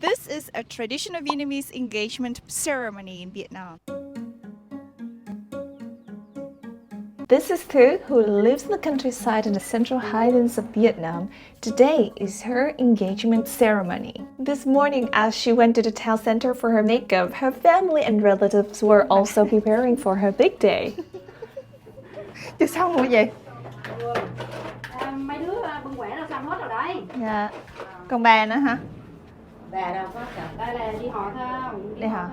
This is a traditional Vietnamese engagement ceremony in Vietnam. This is Thu, who lives in the countryside in the central highlands of Vietnam. Today is her engagement ceremony. This morning, as she went to the town center for her makeup, her family and relatives were also preparing for her big day. Chứ sao ngồi vậy? Mấy đứa bưng quẻ đâu xong hết rồi đấy. Dạ. Còn bà nữa hả? Bà đâu có đây là đi họ không? Đi họ.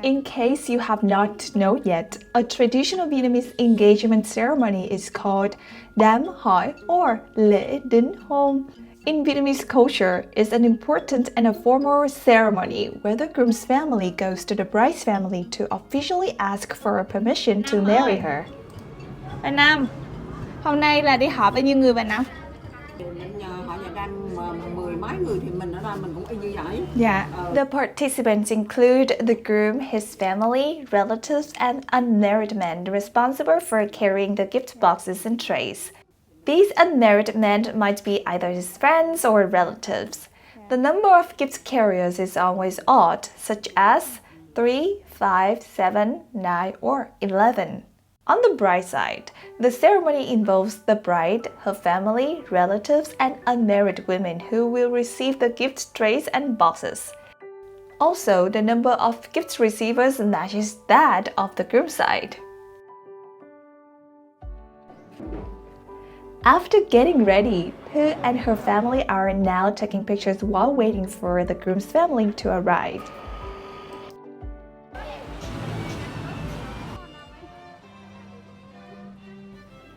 In case you have not known yet, a traditional Vietnamese engagement ceremony is called đám hỏi or lễ đính hôn. In Vietnamese culture, it's an important and a formal ceremony where the groom's family goes to the bride's family to officially ask for permission to marry her. Bà Nam, hôm nay là đi họp bao nhiêu người bà Nam? Họ nhà đang mười mấy người thì mình ở đây mình cũng y như vậy. Dạ. The participants include the groom, his family, relatives, and unmarried men responsible for carrying the gift boxes and trays. These unmarried men might be either his friends or relatives. The number of gift carriers is always odd, such as 3, 5, 7, 9, or 11. On the bride's side, the ceremony involves the bride, her family, relatives, and unmarried women who will receive the gift trays and boxes. Also, the number of gift receivers matches that of the groom's side. After getting ready, Thu and her family are now taking pictures while waiting for the groom's family to arrive.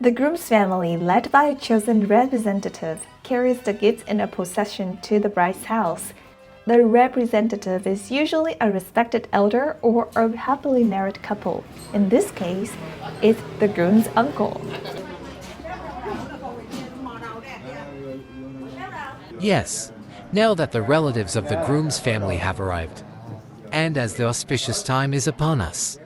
The groom's family, led by a chosen representative, carries the gifts in a procession to the bride's house. The representative is usually a respected elder or a happily married couple. In this case, it's the groom's uncle. Yes, now that the relatives of the groom's family have arrived, and as the auspicious time is upon us,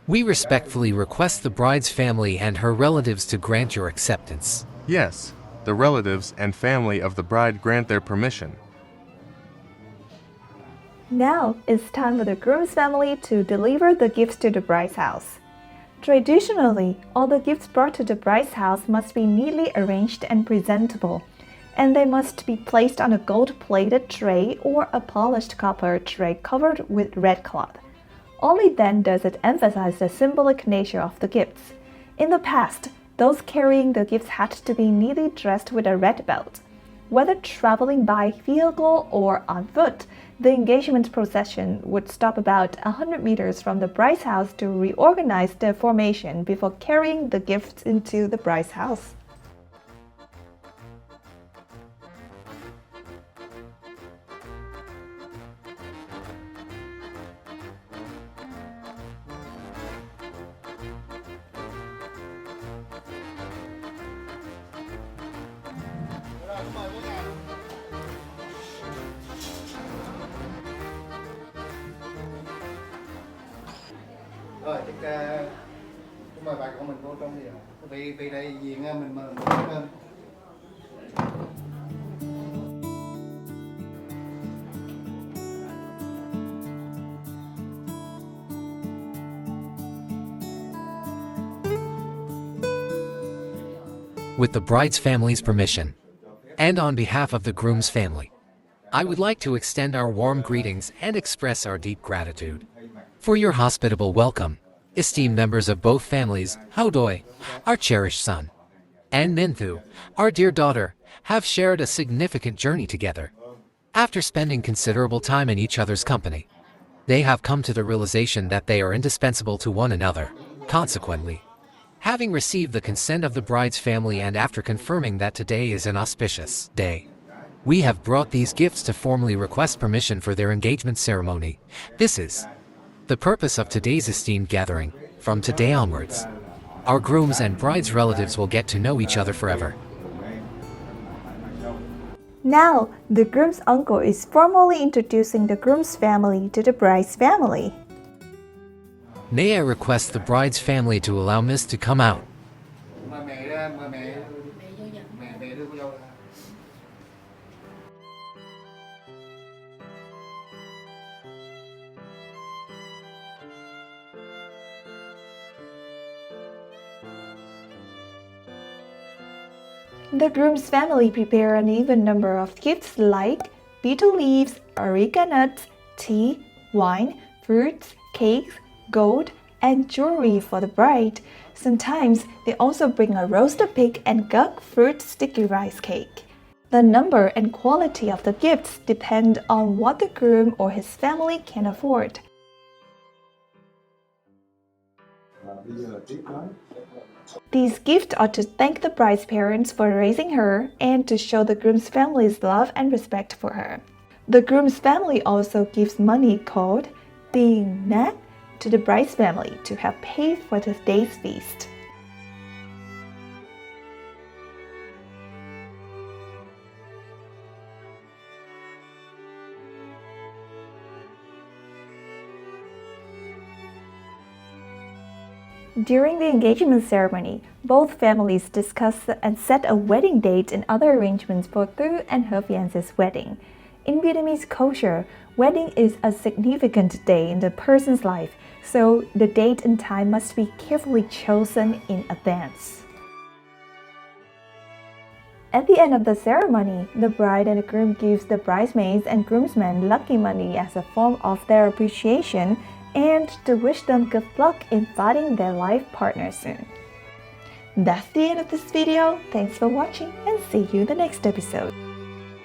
we respectfully request the bride's family and her relatives to grant your acceptance. Yes, the relatives and family of the bride grant their permission. Now it's time for the groom's family to deliver the gifts to the bride's house. Traditionally, all the gifts brought to the bride's house must be neatly arranged and presentable, and they must be placed on a gold-plated tray or a polished copper tray covered with red cloth. Only then does it emphasize the symbolic nature of the gifts. In the past, those carrying the gifts had to be neatly dressed with a red belt. Whether traveling by vehicle or on foot, the engagement procession would stop about 100 meters from the bride's house to reorganize the formation before carrying the gifts into the bride's house. Rồi, mời bà con mình vô trong đi ạ. Vì đại diện mình mời hơn. With the bride's family's permission, and on behalf of the groom's family, I would like to extend our warm greetings and express our deep gratitude for your hospitable welcome, esteemed members of both families. Thu Doi, our cherished son, and Minh Thu, our dear daughter, have shared a significant journey together. After spending considerable time in each other's company, they have come to the realization that they are indispensable to one another. Consequently, having received the consent of the bride's family and after confirming that today is an auspicious day, we have brought these gifts to formally request permission for their engagement ceremony. This is the purpose of today's esteemed gathering. From today onwards, our groom's and bride's relatives will get to know each other forever. Now, the groom's uncle is formally introducing the groom's family to the bride's family. May I request the bride's family to allow Miss to come out. Mời mẹ ra, mời mẹ đưa cô dâu ra. The groom's family prepare an even number of gifts like betel leaves, areca nuts, tea, wine, fruits, cakes, gold, and jewelry for the bride. Sometimes they also bring a roasted pig and guk fruit sticky rice cake. The number and quality of the gifts depend on what the groom or his family can afford. These gifts are to thank the bride's parents for raising her and to show the groom's family's love and respect for her. The groom's family also gives money called tiền nát to the bride's family to help pay for the day's feast. During the engagement ceremony, both families discuss and set a wedding date and other arrangements for Thu and her fiancé's wedding. In Vietnamese culture, wedding is a significant day in the person's life, so the date and time must be carefully chosen in advance. At the end of the ceremony, the bride and the groom gives the bridesmaids and groomsmen lucky money as a form of their appreciation and to wish them good luck in finding their life partner soon. That's the end of this video. Thanks for watching and see you in the next episode.